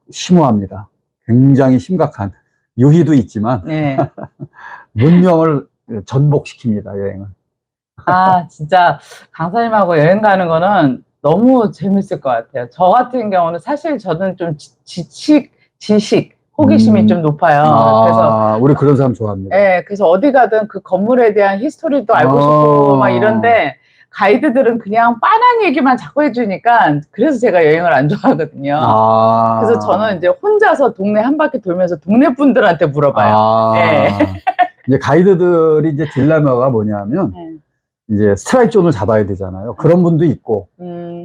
심오합니다. 굉장히 심각한 유희도 있지만 네. 문명을 전복시킵니다, 여행은. 아, 진짜 강사님하고 여행 가는 거는 너무 재밌을 것 같아요. 저 같은 경우는 사실 저는 좀 지식, 호기심이 좀 높아요. 그래서 우리 그런 사람 좋아합니다. 예, 그래서 어디 가든 그 건물에 대한 히스토리도 알고 싶고 막 이런데 가이드들은 그냥 빤한 얘기만 자꾸 해주니까 그래서 제가 여행을 안 좋아하거든요. 그래서 저는 이제 혼자서 동네 한 바퀴 돌면서 동네 분들한테 물어봐요. 예. 이제 가이드들이 이제 딜레마가 뭐냐면 이제 스트라이크 존을 잡아야 되잖아요. 그런 분도 있고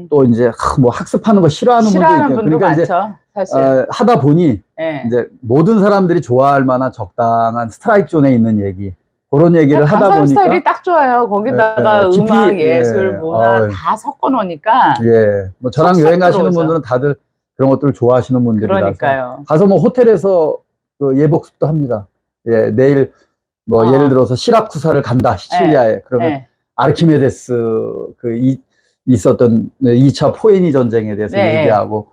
또 이제 뭐 학습하는 거 싫어하는 분도 있고 분도 그러니까 많죠, 사실. 하다 보니 예. 이제 모든 사람들이 좋아할 만한 적당한 스트라이크 존에 있는 얘기 그런 얘기를 하다 보니까 스타일이 딱 좋아요. 거기다가 깊이, 음악, 예술, 문화 다 섞어 놓으니까. 예, 뭐 저랑 여행 가시는 분들은 다들 그런 것들을 좋아하시는 분들이라서 그러니까요. 가서 뭐 호텔에서 그 예복습도 합니다. 예, 내일 뭐 예를 들어서 시라쿠사를 간다, 시칠리아에. 그러면 아르키메데스 있었던 2차 포에니 전쟁에 대해서 얘기하고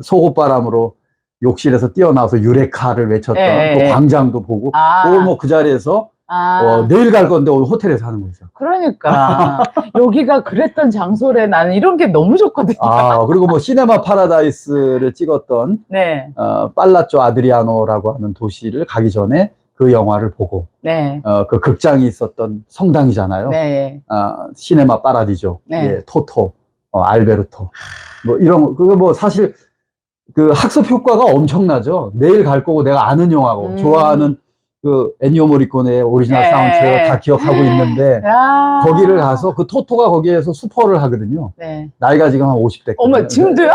속옷바람으로 욕실에서 뛰어나와서 유레카를 외쳤던 그 광장도 보고 그걸 뭐 그 자리에서 내일 갈 건데 오늘 호텔에서 하는 거죠. 그러니까 여기가 그랬던 장소래. 나는 이런 게 너무 좋거든요. 그리고 뭐 시네마 파라다이스를 찍었던 빨라쪼 아드리아노라고 하는 도시를 가기 전에 그 영화를 보고 그 극장이 있었던 성당이잖아요. 시네마 파라디조, 토토, 알베르토 뭐 이런 그거 뭐 사실 그 학습 효과가 엄청나죠. 내일 갈 거고 내가 아는 영화고 좋아하는 그 애니오 모리코네의 오리지널 사운드트랙을 다 기억하고 있는데 거기를 가서 그 토토가 거기에서 수퍼를 하거든요. 나이가 지금 한 50대. 어머, 지금도요?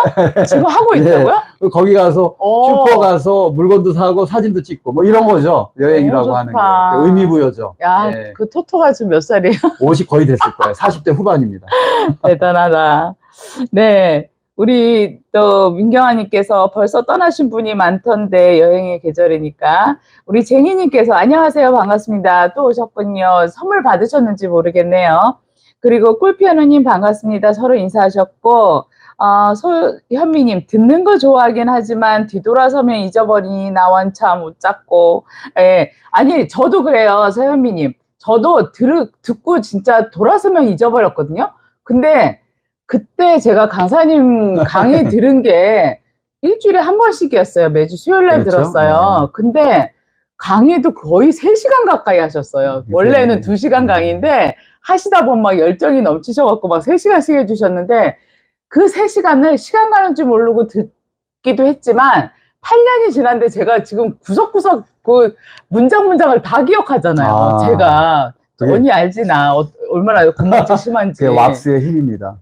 지금 하고 있다고요? 거기 가서 슈퍼 가서 물건도 사고 사진도 찍고 뭐 이런 거죠. 여행이라고 하는 게 의미 부여죠. 그 토토가 지금 몇 살이에요? 50 거의 됐을 거예요. 40대 후반입니다. 대단하다. 네. 우리 또 민경아님께서 벌써 떠나신 분이 많던데 여행의 계절이니까 우리 제니님께서 안녕하세요, 반갑습니다. 또 오셨군요. 선물 받으셨는지 모르겠네요. 그리고 꿀피아노님 반갑습니다. 서로 인사하셨고 소현미님 듣는 거 좋아하긴 하지만 뒤돌아서면 잊어버리니 나 원차 못 잡고. 아니 저도 그래요, 소현미님. 저도 듣고 진짜 돌아서면 잊어버렸거든요. 근데 그때 제가 강사님 강의 들은 게 일주일에 한 번씩이었어요. 매주 수요일날 들었어요. 근데 강의도 거의 3시간 가까이 하셨어요. 원래는 2시간 강의인데 하시다 보면 막 열정이 넘치셔갖고 막 3시간씩 해주셨는데 그 3시간을 시간 가는 줄 모르고 듣기도 했지만 8년이 지났는데 제가 지금 구석구석 그 문장을 다 기억하잖아요. 제가. 언니 알지, 나 얼마나 공부가 심한지. 그게 왁스의 힘입니다.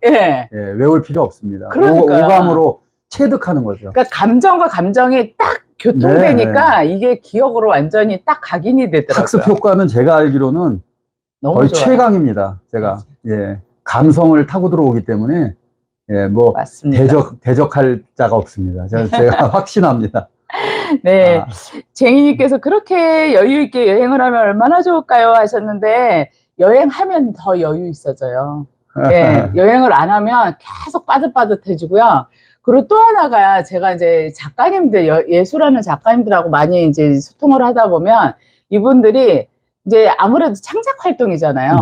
외울 필요 없습니다. 그러니까요. 오감으로 체득하는 거죠. 그러니까 감정과 감정이 딱 교통되니까 이게 기억으로 완전히 딱 각인이 되더라고요. 학습 효과는 제가 알기로는 너무 거의 좋아요. 최강입니다. 제가 감성을 타고 들어오기 때문에 뭐 맞습니다. 대적할 자가 없습니다. 제가 확신합니다. 네, 쟁이님께서 그렇게 여유 있게 여행을 하면 얼마나 좋을까요? 하셨는데 여행하면 더 여유 있어져요. 여행을 안 하면 계속 빠듯빠듯해지고요. 그리고 또 하나가 제가 이제 작가님들, 예술하는 작가님들하고 많이 이제 소통을 하다 보면 이분들이 이제 아무래도 창작 활동이잖아요.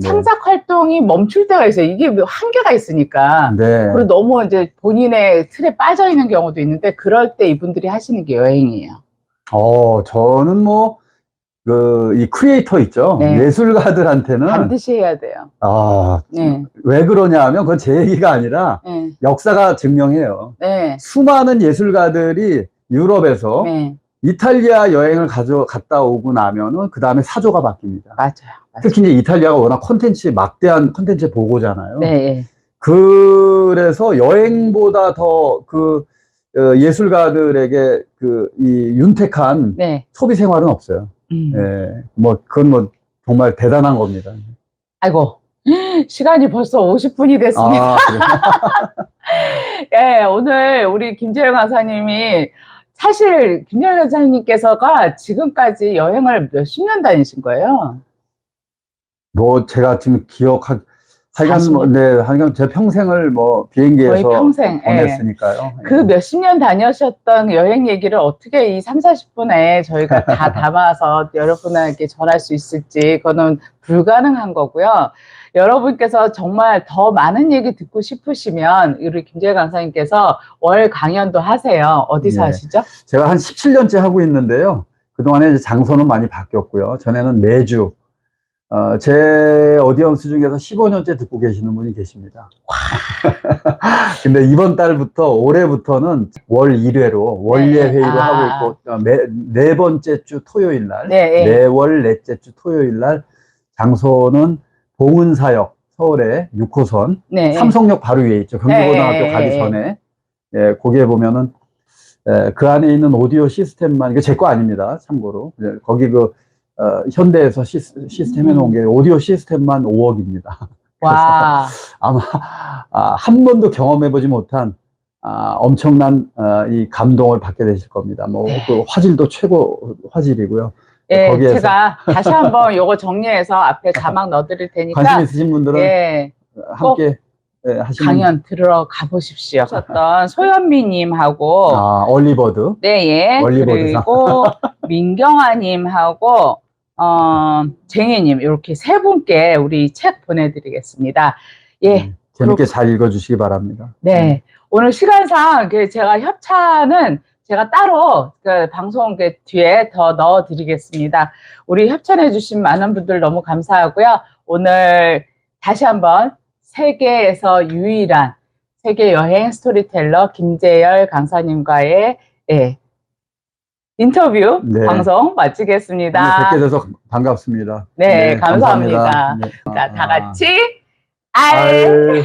창작 활동이 멈출 때가 있어요. 이게 한계가 있으니까. 그리고 너무 이제 본인의 틀에 빠져 있는 경우도 있는데 그럴 때 이분들이 하시는 게 여행이에요. 저는 뭐 이 크리에이터 있죠. 예술가들한테는 반드시 해야 돼요. 왜 그러냐 하면 그건 제 얘기가 아니라 역사가 증명해요. 수많은 예술가들이 유럽에서 이탈리아 여행을 갔다 오고 나면은 그 다음에 사조가 바뀝니다. 맞아요. 특히 이제 이탈리아가 워낙 막대한 콘텐츠 보고잖아요. 그래서 여행보다 더 예술가들에게 이 윤택한 소비 생활은 없어요. 그건 정말 대단한 겁니다. 아이고, 시간이 벌써 50분이 됐습니다. 오늘 우리 김재영 강사님이 사실 김재영 강사님께서가 지금까지 여행을 몇십 년 다니신 거예요? 제가 지금 하여간 뭐, 네, 하여간 제 평생을 뭐 비행기에서 거의 평생, 보냈으니까요. 그 몇십 년 다녀오셨던 여행 얘기를 어떻게 이 3, 40분에 저희가 다 담아서 여러분에게 전할 수 있을지 그거는 불가능한 거고요. 여러분께서 정말 더 많은 얘기 듣고 싶으시면 우리 김재열 강사님께서 월 강연도 하세요. 어디서 예. 하시죠? 제가 한 17년째 하고 있는데요. 그동안에 이제 장소는 많이 바뀌었고요. 전에는 매주 제 오디언스 중에서 15년째 듣고 계시는 분이 계십니다. 근데 이번 달부터, 올해부터는 월 1회로 원례 회의로 하고 있고, 네 번째 주 토요일 날, 매월 넷째 주 토요일 날, 장소는 봉은사역, 서울의 6호선, 삼성역 바로 위에 있죠. 경기고등학교 가기 전에. 예, 거기에 보면은, 그 안에 있는 오디오 시스템만, 이거 제 거 아닙니다. 참고로. 거기 현대에서 시스템 해놓은 게 오디오 시스템만 5억입니다. 와. 아마 한 번도 경험해보지 못한 엄청난 이 감동을 받게 되실 겁니다. 뭐 그 화질도 최고 화질이고요. 예, 거기에서 제가 다시 한번 요거 정리해서 앞에 자막 넣어드릴 테니까 관심 있으신 분들은 함께 하시면 강연 들으러 가보십시오. 하셨던 소연미님하고 얼리버드, 그리고 민경아님하고 쟁이님 이렇게 세 분께 우리 책 보내드리겠습니다. 예, 재밌게 잘 읽어주시기 바랍니다. 네, 오늘 시간상 제가 협찬은 제가 따로 방송 뒤에 더 넣어드리겠습니다. 우리 협찬해주신 많은 분들 너무 감사하고요. 오늘 다시 한번 세계에서 유일한 세계 여행 스토리텔러 김재열 강사님과의 인터뷰 방송 마치겠습니다. 뵙게 돼서 반갑습니다. 네, 감사합니다. 자, 다 같이 알.